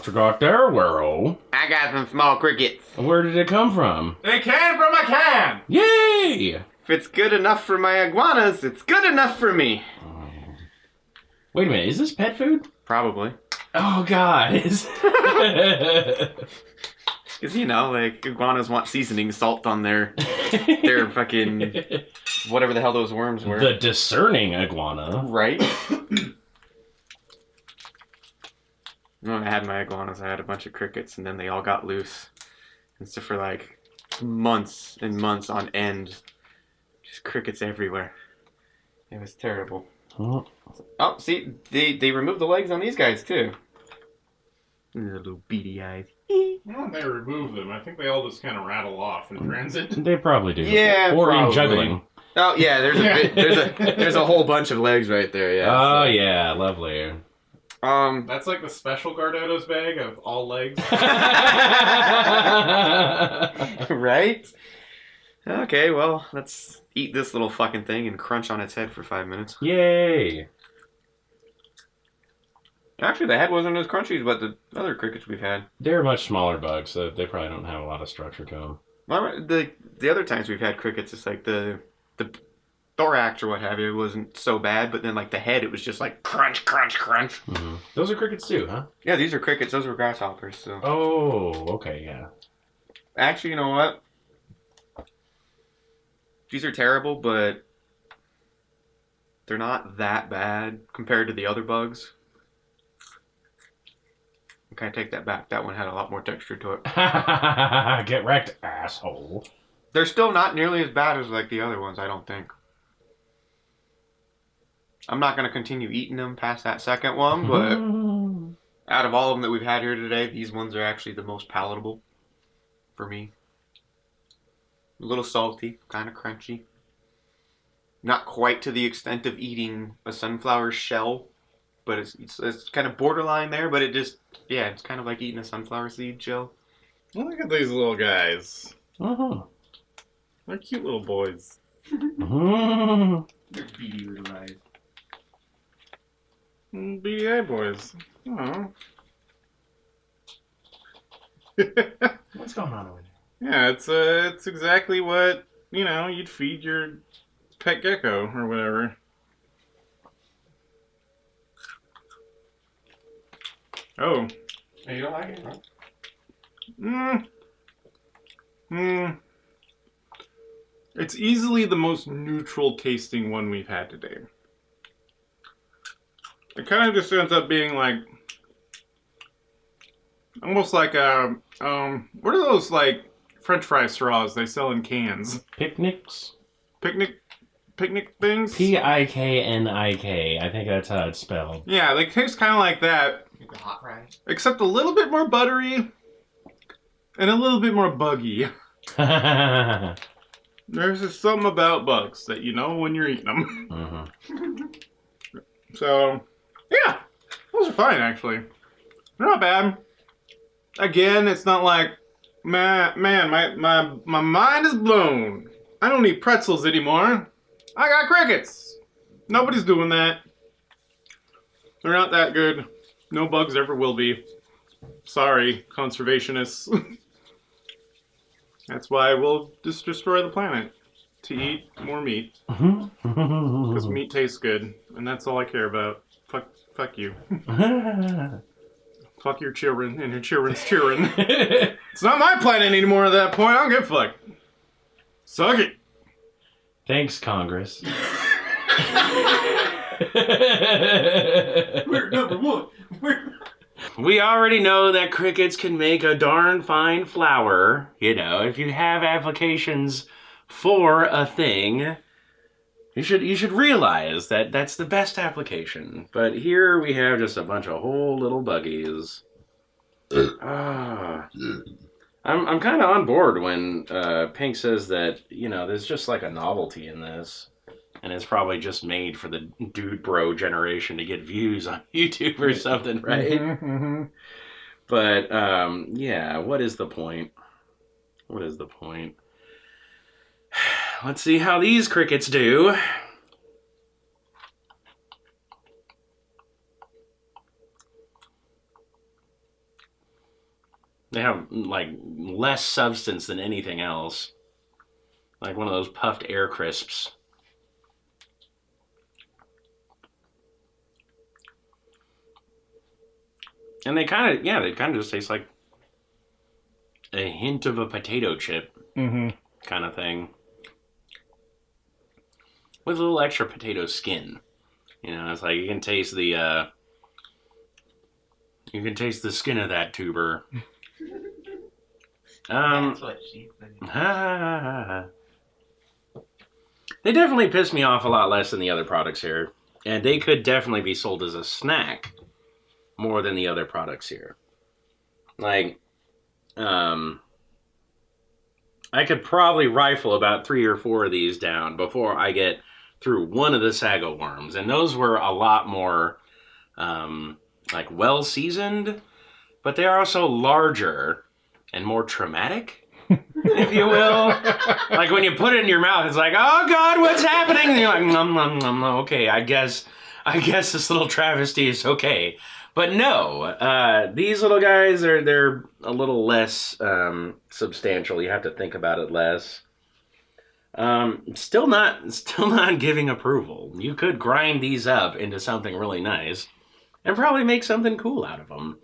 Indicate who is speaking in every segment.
Speaker 1: What you got there, Whirl?
Speaker 2: I got some small crickets.
Speaker 1: Where did it come from?
Speaker 3: They came from a can!
Speaker 1: Yay!
Speaker 2: If it's good enough for my iguanas, it's good enough for me.
Speaker 1: Wait a minute, is this pet food?
Speaker 2: Probably.
Speaker 1: Oh, guys.
Speaker 2: Because, you know, like, iguanas want seasoning salt on their fucking... whatever the hell those worms were.
Speaker 1: The discerning iguana.
Speaker 2: Right? When I had my iguanas, I had a bunch of crickets, and then they all got loose. And so for, like, months and months on end, just crickets everywhere. It was terrible. Oh, see, they removed the legs on these guys, too. Little beady eyes.
Speaker 3: Well, they remove them. I think they all just kind of rattle off in transit.
Speaker 1: They probably do.
Speaker 2: Yeah,
Speaker 1: or
Speaker 2: probably.
Speaker 1: in juggling.
Speaker 2: Oh yeah, there's a whole bunch of legs right there. Yeah.
Speaker 1: Oh yeah, lovely.
Speaker 3: That's like the special Gardetto's bag of all legs.
Speaker 2: Right? Okay, well, let's eat this little fucking thing and crunch on its head for 5 minutes.
Speaker 1: Yay!
Speaker 2: Actually, the head wasn't as crunchy as what the other crickets we've had.
Speaker 1: They're much smaller bugs, so they probably don't have a lot of structure to them.
Speaker 2: Well, the other times we've had crickets, it's like the thorax or what have you wasn't so bad, but then like the head, it was just like crunch, crunch, crunch.
Speaker 1: Mm-hmm. Those are crickets too, huh?
Speaker 2: Yeah, these are crickets. Those were grasshoppers. So.
Speaker 1: Oh, okay, yeah.
Speaker 2: Actually, you know what? These are terrible, but they're not that bad compared to the other bugs. Okay, I take that back. That one had a lot more texture to it.
Speaker 1: Get wrecked, asshole.
Speaker 2: They're still not nearly as bad as like the other ones, I don't think. I'm not going to continue eating them past that second one, but out of all of them that we've had here today, these ones are actually the most palatable for me. A little salty, kind of crunchy. Not quite to the extent of eating a sunflower shell, but it's kind of borderline there, but it just, yeah, it's kind of like eating a sunflower seed shell.
Speaker 3: Look at these little guys.
Speaker 1: Uh-huh.
Speaker 3: They're cute little boys.
Speaker 1: Uh-huh.
Speaker 2: They're beady little eyes.
Speaker 3: BDA boys. Oh.
Speaker 1: What's going on over there?
Speaker 3: Yeah, it's exactly what, you know, you'd feed your pet gecko or whatever. Oh.
Speaker 2: Hey, you don't like it, huh?
Speaker 3: It's easily the most neutral tasting one we've had today. It kind of just ends up being like, almost like a, what are those like French fry straws they sell in cans?
Speaker 1: Picnics?
Speaker 3: Picnic things?
Speaker 1: P-I-K-N-I-K. I think that's how it's spelled.
Speaker 3: Yeah, they taste kind of like that.
Speaker 2: Like the hot fries?
Speaker 3: Except a little bit more buttery and a little bit more buggy. There's just something about bugs that you know when you're eating them.
Speaker 1: Mm-hmm.
Speaker 3: So, yeah, those are fine actually. They're not bad. Again, it's not like, man, my mind is blown. I don't eat pretzels anymore. I got crickets. Nobody's doing that. They're not that good. No bugs ever will be. Sorry, conservationists. That's why we'll just destroy the planet. To eat more meat. Because meat tastes good. And that's all I care about. Fuck you. Fuck your children and your children's children. It's not my planet anymore at that point. I don't give a fuck. Suck it.
Speaker 1: Thanks, Congress.
Speaker 2: We're number one.
Speaker 1: We already know that crickets can make a darn fine flower. You know, if you have applications for a thing, you should realize that that's the best application. But here we have just a bunch of whole little buggies. I'm kind of on board when Pink says that, you know, there's just like a novelty in this. And it's probably just made for the dude bro generation to get views on YouTube or something, right? But, yeah, what is the point? What is the point? Let's see how these crickets do. They have, like, less substance than anything else. Like one of those puffed air crisps. And they kind of just taste like a hint of a potato chip kind of thing. With a little extra potato skin. You know, it's like you can taste the skin of that tuber.
Speaker 2: That's what she said.
Speaker 1: They definitely piss me off a lot less than the other products here. And they could definitely be sold as a snack more than the other products here. Like, I could probably rifle about 3 or 4 of these down before I get through one of the sago worms. And those were a lot more, like, well-seasoned. But they are also larger and more traumatic, if you will. Like, when you put it in your mouth, it's like, oh, God, what's happening? And you're like, nom, nom, nom, nom. Okay, I guess this little travesty is okay. But no, these little guys, they're a little less substantial. You have to think about it less. Still not giving approval. You could grind these up into something really nice and probably make something cool out of them.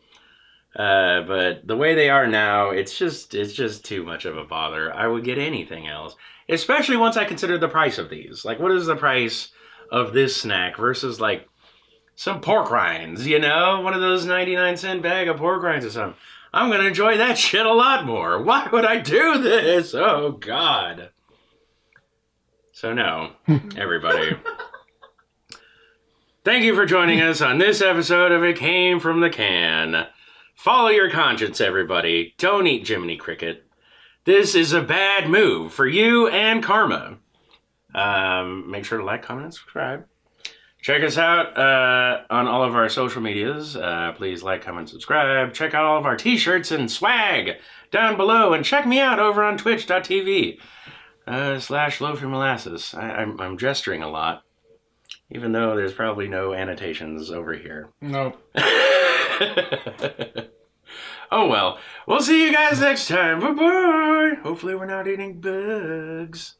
Speaker 1: But the way they are now, it's just too much of a bother. I would get anything else, especially once I consider the price of these. Like, what is the price of this snack versus, like, some pork rinds, you know? One of those 99-cent bag of pork rinds or something. I'm going to enjoy that shit a lot more. Why would I do this? Oh, God. So, no, everybody. Thank you for joining us on this episode of It Came From the Can. Follow your conscience, everybody. Don't eat Jiminy Cricket. This is a bad move for you and karma. Make sure to like, comment, and subscribe. Check us out on all of our social medias. Please like, comment, subscribe. Check out all of our t-shirts and swag down below. And check me out over on twitch.tv /Loafy Molasses. I'm gesturing a lot, even though there's probably no annotations over here.
Speaker 3: Nope.
Speaker 1: Oh well. We'll see you guys next time. Bye-bye. Hopefully we're not eating bugs.